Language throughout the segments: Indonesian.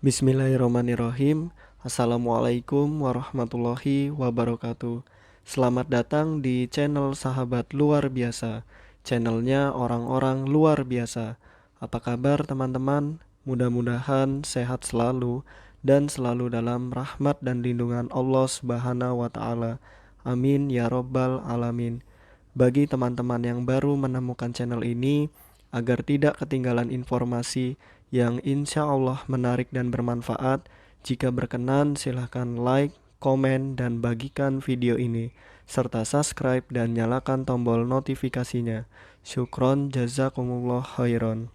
Bismillahirrahmanirrahim. Assalamualaikum warahmatullahi wabarakatuh. Selamat datang di channel Sahabat Luar Biasa. Channelnya orang-orang luar biasa. Apa kabar teman-teman? Mudah-mudahan sehat selalu dan selalu dalam rahmat dan lindungan Allah Subhanahu wa taala. Amin ya robbal alamin. Bagi teman-teman yang baru menemukan channel ini, agar tidak ketinggalan informasi yang insya Allah menarik dan bermanfaat, jika berkenan silahkan like, komen, dan bagikan video ini, serta subscribe dan nyalakan tombol notifikasinya. Syukron jazakumullah khairan.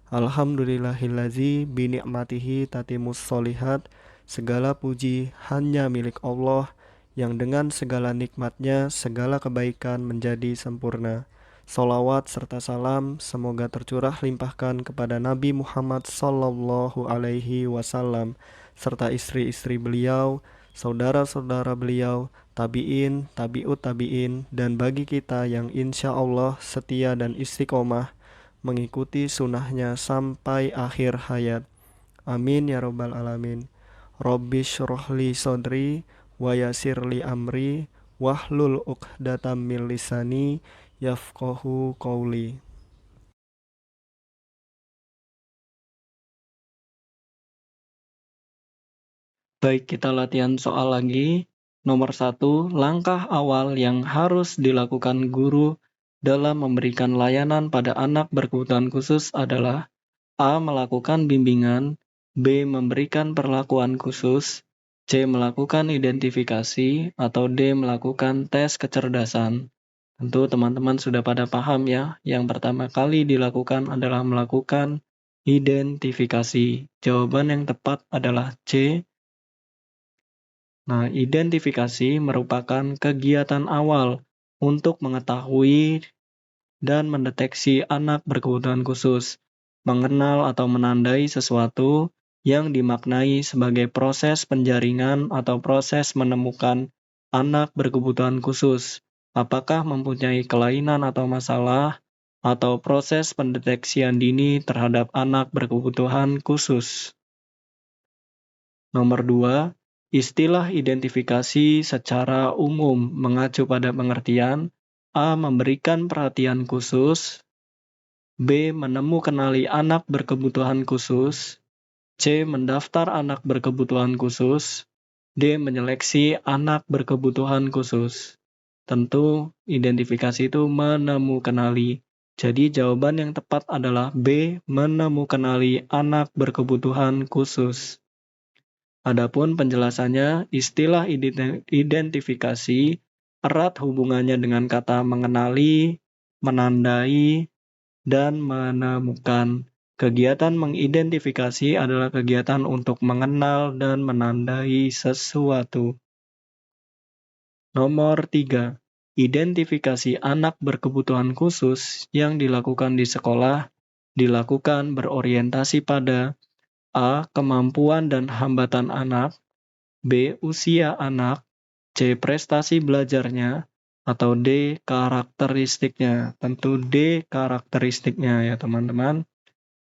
Alhamdulillahillazi bini'matihi tatimus solihat. Segala puji hanya milik Allah, yang dengan segala nikmatnya segala kebaikan menjadi sempurna. Salawat serta salam semoga tercurah limpahkan kepada Nabi Muhammad sallallahu alaihi wasallam serta istri-istri beliau, saudara-saudara beliau, tabi'in, tabi'ut tabi'in, dan bagi kita yang insya Allah setia dan istiqomah mengikuti sunnahnya sampai akhir hayat. Amin ya robbal alamin. Rabbi syrohli sodri wa yasirli amri wahlul uqdatam min lisani yafqahu qawli. Baik, kita latihan soal lagi. Nomor 1, langkah awal yang harus dilakukan guru dalam memberikan layanan pada anak berkebutuhan khusus adalah A. Melakukan bimbingan, B. Memberikan perlakuan khusus, C. Melakukan identifikasi, atau D. Melakukan tes kecerdasan. Tentu teman-teman sudah pada paham ya, yang pertama kali dilakukan adalah melakukan identifikasi. Jawaban yang tepat adalah C. Nah, identifikasi merupakan kegiatan awal untuk mengetahui dan mendeteksi anak berkebutuhan khusus, mengenal atau menandai sesuatu yang dimaknai sebagai proses penjaringan atau proses menemukan anak berkebutuhan khusus, apakah mempunyai kelainan atau masalah, atau proses pendeteksian dini terhadap anak berkebutuhan khusus. Nomor 2, istilah identifikasi secara umum mengacu pada pengertian A. Memberikan perhatian khusus, B. Menemukanali anak berkebutuhan khusus, C. Mendaftar anak berkebutuhan khusus, D. Menyeleksi anak berkebutuhan khusus. Tentu identifikasi itu menemukanali. Jadi jawaban yang tepat adalah B. Menemukanali anak berkebutuhan khusus. Adapun penjelasannya, istilah identifikasi erat hubungannya dengan kata mengenali, menandai, dan menemukan. Kegiatan mengidentifikasi adalah kegiatan untuk mengenal dan menandai sesuatu. Nomor 3. Identifikasi anak berkebutuhan khusus yang dilakukan di sekolah dilakukan berorientasi pada A. Kemampuan dan hambatan anak, B. Usia anak, C. Prestasi belajarnya, atau D. Karakteristiknya. Tentu D. Karakteristiknya ya teman-teman.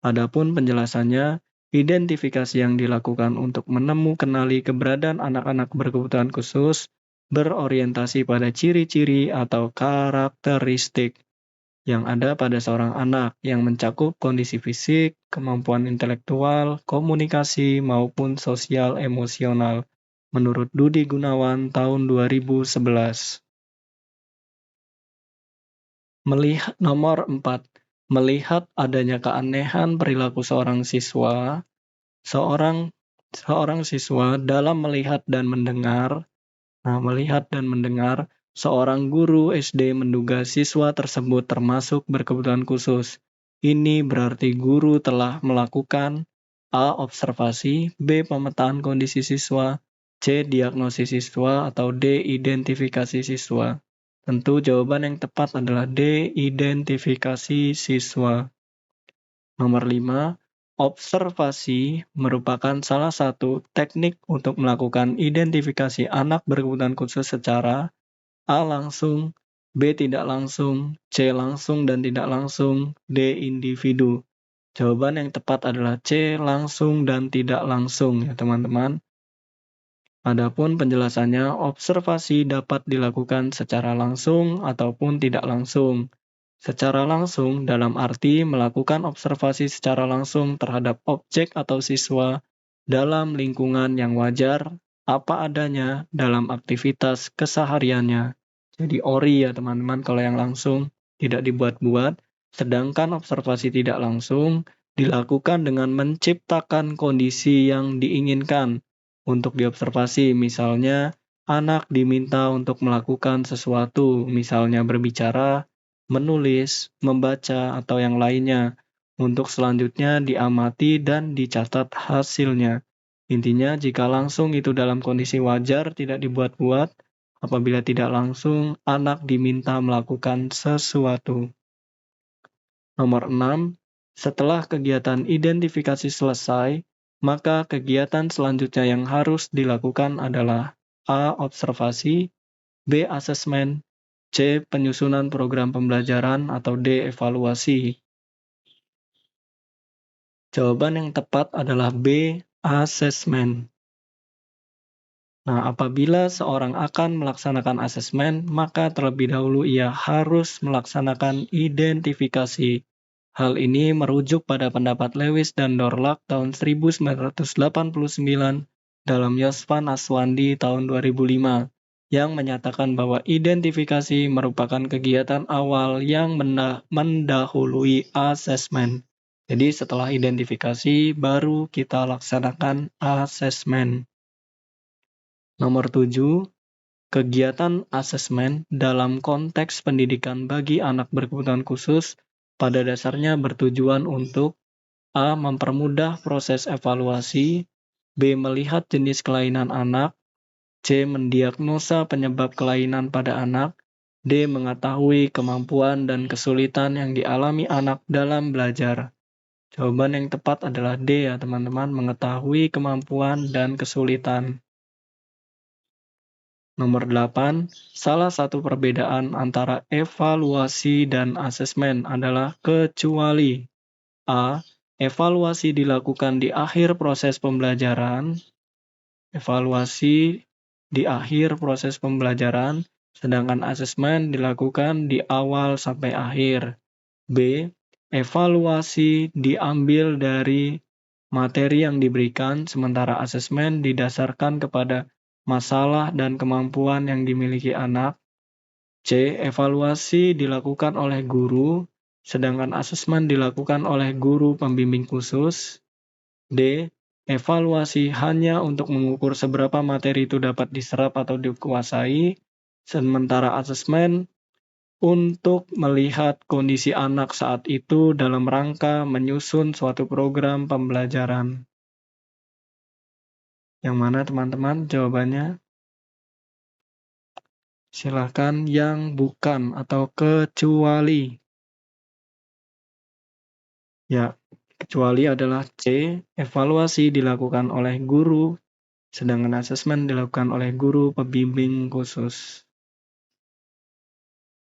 Adapun penjelasannya, identifikasi yang dilakukan untuk menemukanali keberadaan anak-anak berkebutuhan khusus berorientasi pada ciri-ciri atau karakteristik yang ada pada seorang anak yang mencakup kondisi fisik, kemampuan intelektual, komunikasi, maupun sosial emosional. Menurut Dudi Gunawan tahun 2011. Nomor 4. Melihat adanya keanehan perilaku seorang siswa dalam melihat dan mendengar. Nah, melihat dan mendengar, seorang guru SD menduga siswa tersebut termasuk berkebutuhan khusus. Ini berarti guru telah melakukan A. Observasi, B. Pemetaan kondisi siswa, C. Diagnosis siswa, atau D. Identifikasi siswa. Tentu jawaban yang tepat adalah D. Identifikasi siswa. Nomor 5. Observasi merupakan salah satu teknik untuk melakukan identifikasi anak berkebutuhan khusus secara A. Langsung, B. Tidak langsung, C. Langsung dan tidak langsung, D. Individu. Jawaban yang tepat adalah C, langsung dan tidak langsung ya teman-teman. Adapun penjelasannya, observasi dapat dilakukan secara langsung ataupun tidak langsung. Secara langsung dalam arti melakukan observasi secara langsung terhadap objek atau siswa dalam lingkungan yang wajar, apa adanya dalam aktivitas kesehariannya. Jadi ORI ya teman-teman kalau yang langsung tidak dibuat-buat, sedangkan observasi tidak langsung dilakukan dengan menciptakan kondisi yang diinginkan untuk diobservasi. Misalnya, anak diminta untuk melakukan sesuatu, misalnya berbicara, menulis, membaca, atau yang lainnya. Untuk selanjutnya diamati dan dicatat hasilnya. Intinya, jika langsung itu dalam kondisi wajar, tidak dibuat-buat. Apabila tidak langsung, anak diminta melakukan sesuatu. Nomor 6. Setelah kegiatan identifikasi selesai, maka kegiatan selanjutnya yang harus dilakukan adalah A. Observasi, B. Asesmen, C. Penyusunan program pembelajaran, atau D. Evaluasi. Jawaban yang tepat adalah B. Asesmen. Nah, apabila seorang akan melaksanakan asesmen, maka terlebih dahulu ia harus melaksanakan identifikasi. Hal ini merujuk pada pendapat Lewis dan Dorlac tahun 1989 dalam Yosfa Naswandi tahun 2005 yang menyatakan bahwa identifikasi merupakan kegiatan awal yang mendahului asesmen. Jadi setelah identifikasi baru kita laksanakan asesmen. Nomor 7, kegiatan asesmen dalam konteks pendidikan bagi anak berkebutuhan khusus pada dasarnya bertujuan untuk A. Mempermudah proses evaluasi, B. Melihat jenis kelainan anak, C. Mendiagnosa penyebab kelainan pada anak, D. Mengetahui kemampuan dan kesulitan yang dialami anak dalam belajar. Jawaban yang tepat adalah D ya teman-teman, mengetahui kemampuan dan kesulitan. Nomor 8, salah satu perbedaan antara evaluasi dan asesmen adalah kecuali A. Evaluasi dilakukan di akhir proses pembelajaran. Evaluasi di akhir proses pembelajaran, sedangkan asesmen dilakukan di awal sampai akhir. B. Evaluasi diambil dari materi yang diberikan, sementara asesmen didasarkan kepada masalah dan kemampuan yang dimiliki anak. C. Evaluasi dilakukan oleh guru, sedangkan asesmen dilakukan oleh guru pembimbing khusus. D. Evaluasi hanya untuk mengukur seberapa materi itu dapat diserap atau dikuasai, sementara asesmen untuk melihat kondisi anak saat itu dalam rangka menyusun suatu program pembelajaran. Yang mana teman-teman jawabannya? Silakan yang bukan atau kecuali. Ya, kecuali adalah C, evaluasi dilakukan oleh guru, sedangkan asesmen dilakukan oleh guru pembimbing khusus.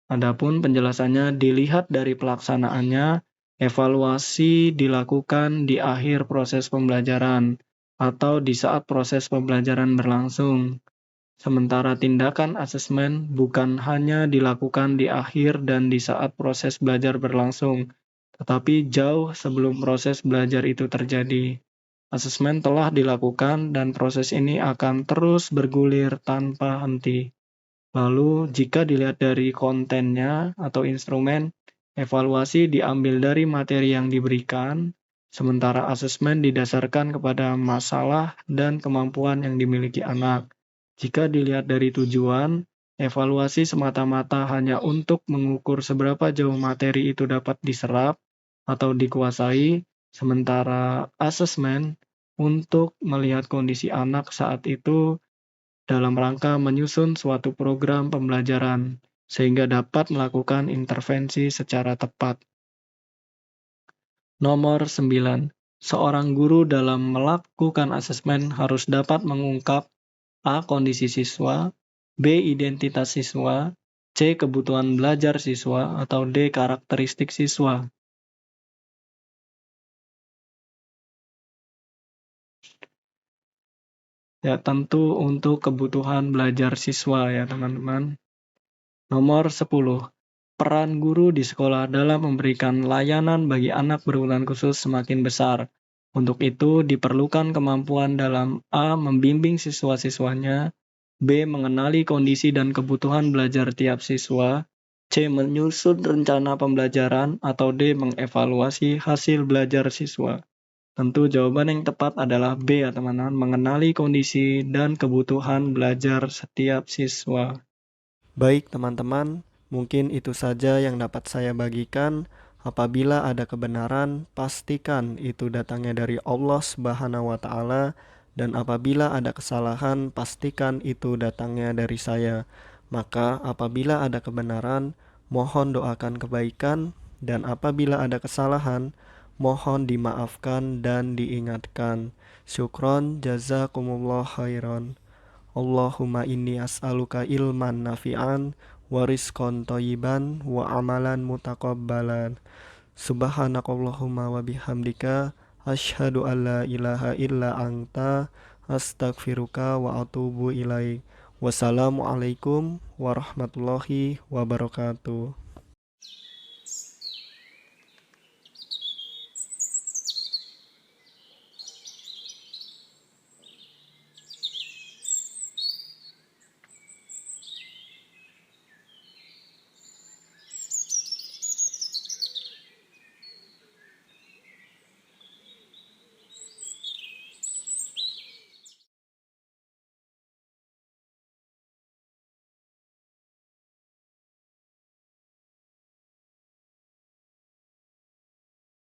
Adapun penjelasannya dilihat dari pelaksanaannya, evaluasi dilakukan di akhir proses pembelajaran atau di saat proses pembelajaran berlangsung. Sementara tindakan asesmen bukan hanya dilakukan di akhir dan di saat proses belajar berlangsung, tetapi jauh sebelum proses belajar itu terjadi. Asesmen telah dilakukan dan proses ini akan terus bergulir tanpa henti. Lalu, jika dilihat dari kontennya atau instrumen, evaluasi diambil dari materi yang diberikan, sementara asesmen didasarkan kepada masalah dan kemampuan yang dimiliki anak. Jika dilihat dari tujuan, evaluasi semata-mata hanya untuk mengukur seberapa jauh materi itu dapat diserap atau dikuasai, sementara asesmen untuk melihat kondisi anak saat itu dalam rangka menyusun suatu program pembelajaran, sehingga dapat melakukan intervensi secara tepat. Nomor 9. Seorang guru dalam melakukan asesmen harus dapat mengungkap A. Kondisi siswa, B. Identitas siswa, C. Kebutuhan belajar siswa, atau D. Karakteristik siswa. Ya, tentu untuk kebutuhan belajar siswa ya, teman-teman. Nomor 10. Peran guru di sekolah dalam memberikan layanan bagi anak berkebutuhan khusus semakin besar. Untuk itu, diperlukan kemampuan dalam A. Membimbing siswa-siswanya, B. Mengenali kondisi dan kebutuhan belajar tiap siswa, C. Menyusun rencana pembelajaran, atau D. Mengevaluasi hasil belajar siswa. Tentu jawaban yang tepat adalah B ya teman-teman, mengenali kondisi dan kebutuhan belajar setiap siswa. Baik teman-teman, mungkin itu saja yang dapat saya bagikan. Apabila ada kebenaran, pastikan itu datangnya dari Allah Subhanahu wa taala, dan apabila ada kesalahan, pastikan itu datangnya dari saya. Maka apabila ada kebenaran, mohon doakan kebaikan, dan apabila ada kesalahan, mohon dimaafkan dan diingatkan. Syukron jazakumullah khairan. Allahumma inni as'aluka ilman nafi'an wa rizqan thayyiban wa amalan mutaqabbalan. Subhanakallahumma wa bihamdika asyhadu an la ilaha illa anta astaghfiruka wa atubu ilaik. Wassalamualaikum warahmatullahi wabarakatuh.